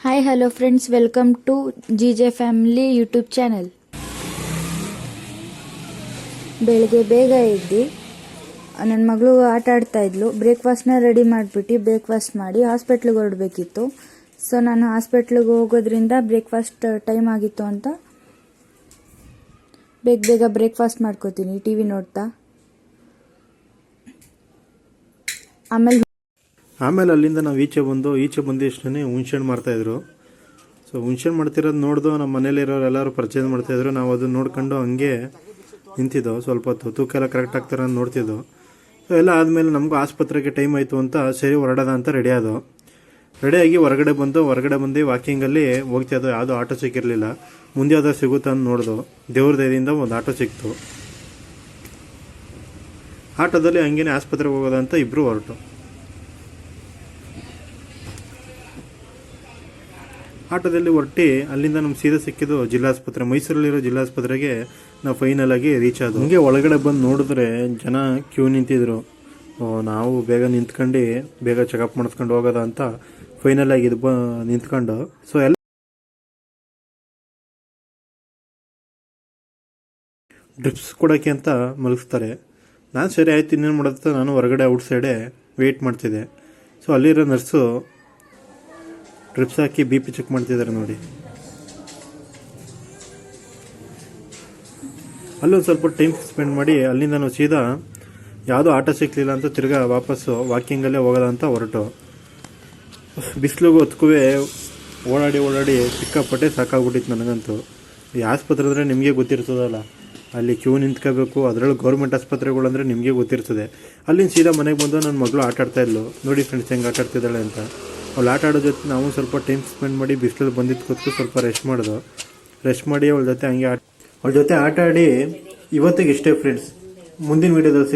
Hi hello friends, welcome to GJ family YouTube channel. ಬೆಳಗ್ಗೆ ಬೇಗ ಎದ್ದು ನನ್ನ ಮಗಳು ಆಟ ಆಡ್ತಾ ಇದ್ಲು. ಬ್ರೇಕ್ಫಾಸ್ಟ್ನ ರೆಡಿ ಮಾಡಿಬಿಟ್ಟು ಬ್ರೇಕ್ಫಾಸ್ಟ್ ಮಾಡಿ ಹಾಸ್ಪಿಟ್ಲಿಗೆ ಹೊರಡಬೇಕಿತ್ತು. ಸೊ ನಾನು ಹಾಸ್ಪಿಟ್ಲಿಗೆ ಹೋಗೋದ್ರಿಂದ ಬ್ರೇಕ್ಫಾಸ್ಟ್ ಟೈಮ್ ಆಗಿತ್ತು ಅಂತ ಬೇಗ ಬ್ರೇಕ್ಫಾಸ್ಟ್ ಮಾಡ್ಕೋತೀನಿ ಟಿ ವಿ ನೋಡ್ತಾ. ಆಮೇಲೆ ಅಲ್ಲಿಂದ ನಾವು ಈಚೆ ಬಂದು ಅಷ್ಟೇ ಹುಣ್ಸೆಹಣ್ಣು ಮಾಡ್ತಾಯಿದ್ರು. ಸೊ ಹುಣ್ಸೆಹಣ್ಣು ಮಾಡ್ತಿರೋದು ನೋಡ್ದು ನಮ್ಮ ಮನೇಲಿರೋರು ಎಲ್ಲರೂ ಪರ್ಚೇಸ್ ಮಾಡ್ತಾಯಿದ್ರು. ನಾವು ಅದನ್ನು ನೋಡ್ಕೊಂಡು ಹಂಗೆ ನಿಂತಿದ್ದೋ. ಸ್ವಲ್ಪ ಹೊತ್ತು ತೂಕ ಎಲ್ಲ ಕರೆಕ್ಟ್ ಆಗ್ತಾರೆ ಅಂತ ನೋಡ್ತಿದ್ದೋ. ಸೊ ಎಲ್ಲ ಆದಮೇಲೆ ನಮಗೂ ಆಸ್ಪತ್ರೆಗೆ ಟೈಮ್ ಆಯಿತು ಅಂತ ಸರಿ ಹೊರಡೋದ ಅಂತ ರೆಡಿಯಾಗಿ ಹೊರಗಡೆ ಬಂದು ವಾಕಿಂಗಲ್ಲಿ ಹೋಗ್ತಿದ್ದೋ. ಯಾವುದೋ ಆಟೋ ಸಿಕ್ಕಿರಲಿಲ್ಲ. ಮುಂದೆ ಯಾವುದೋ ಸಿಗುತ್ತಾ ಅಂತ ನೋಡ್ದು. ದೇವ್ರ ದಯದಿಂದ ಒಂದು ಆಟೋ ಸಿಕ್ತು. ಆಟೋದಲ್ಲಿ ಹಂಗೇನೆ ಆಸ್ಪತ್ರೆಗೆ ಹೋಗೋದಂತ ಇಬ್ಬರು ಹೊರಟು. ಆಟೋದಲ್ಲಿ ಹೊರಟಿ ಅಲ್ಲಿಂದ ನಮ್ಗೆ ಸೀದಾ ಸಿಕ್ಕಿದ್ದು ಜಿಲ್ಲಾಸ್ಪತ್ರೆ, ಮೈಸೂರಲ್ಲಿರೋ ಜಿಲ್ಲಾಸ್ಪತ್ರೆಗೆ ನಾವು ಫೈನಲ್ ಆಗಿ ರೀಚ್ ಆದವು. ಹಂಗೆ ಒಳಗಡೆ ಬಂದು ನೋಡಿದ್ರೆ ಜನ ಕ್ಯೂ ನಿಂತಿದ್ರು. ನಾವು ಬೇಗ ನಿಂತ್ಕೊಂಡು ಬೇಗ ಚೆಕಪ್ ಮಾಡಿಸ್ಕೊಂಡು ಹೋಗೋದ ಅಂತ ಫೈನಲ್ ಆಗಿ ನಿಂತ್ಕೊಂಡು ಸೊ ಎಲ್ಲ ಡ್ರಿಪ್ಸ್ ಕೊಡೋಕ್ಕೆ ಅಂತ ಮಲಗಿಸ್ತಾರೆ. ನಾನು ಸರಿ ಆಯ್ತು ಇನ್ನೇನು ಮಾಡೋದು, ನಾನು ಹೊರಗಡೆ ಔಟ್ ಸೈಡೇ ವೆಯ್ಟ್ ಮಾಡ್ತಿದ್ದೆ. ಸೊ ಅಲ್ಲಿರೋ ನರ್ಸು ಡ್ರಿಪ್ಸ್ ಹಾಕಿ ಬಿ ಪಿ ಚೆಕ್ ಮಾಡ್ತಿದ್ದಾರೆ ನೋಡಿ. ಅಲ್ಲೊಂದು ಸ್ವಲ್ಪ ಟೈಮ್ ಸ್ಪೆಂಡ್ ಮಾಡಿ ಅಲ್ಲಿಂದ ನಾವು ಸೀದಾ ಯಾವುದೋ ಆಟೋ ಸಿಕ್ಕಲಿಲ್ಲ ಅಂತ ತಿರ್ಗಾ ವಾಪಸ್ಸು ವಾಕಿಂಗಲ್ಲೇ ಹೋಗೋದ ಅಂತ ಹೊರಟು. ಬಿಸಿಲಿಗೂ ಹೊತ್ಕೂ ಓಡಾಡಿ ಸಿಕ್ಕಾಪಟ್ಟೆ ಸಾಕಾಗ್ಬಿಟ್ಟಿತ್ತು ನನಗಂತೂ. ಈ ಆಸ್ಪತ್ರೆ ಅಂದರೆ ನಿಮಗೆ ಗೊತ್ತಿರ್ತದಲ್ಲ, ಅಲ್ಲಿ ಕ್ಯೂ ನಿಂತ್ಕೋಬೇಕು. ಅದರಲ್ಲೂ ಗೌರ್ಮೆಂಟ್ ಆಸ್ಪತ್ರೆಗಳಂದರೆ ನಿಮಗೆ ಗೊತ್ತಿರ್ತದೆ. ಅಲ್ಲಿಂದ ಸೀದಾ ಮನೆಗೆ ಬಂದು ನನ್ನ ಮಗಳು ಆಟ ಆಡ್ತಾ ಇದ್ಲು. ನೋಡಿ ಫ್ರೆಂಡ್ಸ್ ಹೆಂಗೆ ಆಟ ಆಡ್ತಿದ್ದಾಳೆ ಅಂತ. ಅವಳು ಆಟ ಆಡೋ ಜೊತೆ ನಾವು ಸ್ವಲ್ಪ ಟೈಮ್ ಸ್ಪೆಂಡ್ ಮಾಡಿ ಬಿಸಿಲಲ್ಲಿ ಬಂದಿದ್ದು ಕೂತ್ಕು ಸ್ವಲ್ಪ ರೆಸ್ಟ್ ಮಾಡಿ ಅವಳ ಜೊತೆ ಆಟ ಆಡಿ ಇವತ್ತಿಗೆ ಇಷ್ಟೇ ಫ್ರೆಂಡ್ಸ್. ಮುಂದಿನ ವೀಡಿಯೋದಲ್ಲಿ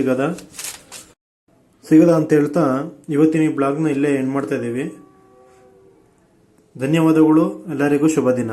ಸಿಗೋದ ಅಂತ ಹೇಳ್ತಾ ಇವತ್ತಿನ ಈ ಬ್ಲಾಗ್ನ ಇಲ್ಲೇ ಎಂಡ್ ಮಾಡ್ತಾ ಇದ್ದೀವಿ. ಧನ್ಯವಾದಗಳು. ಎಲ್ಲರಿಗೂ ಶುಭ ದಿನ.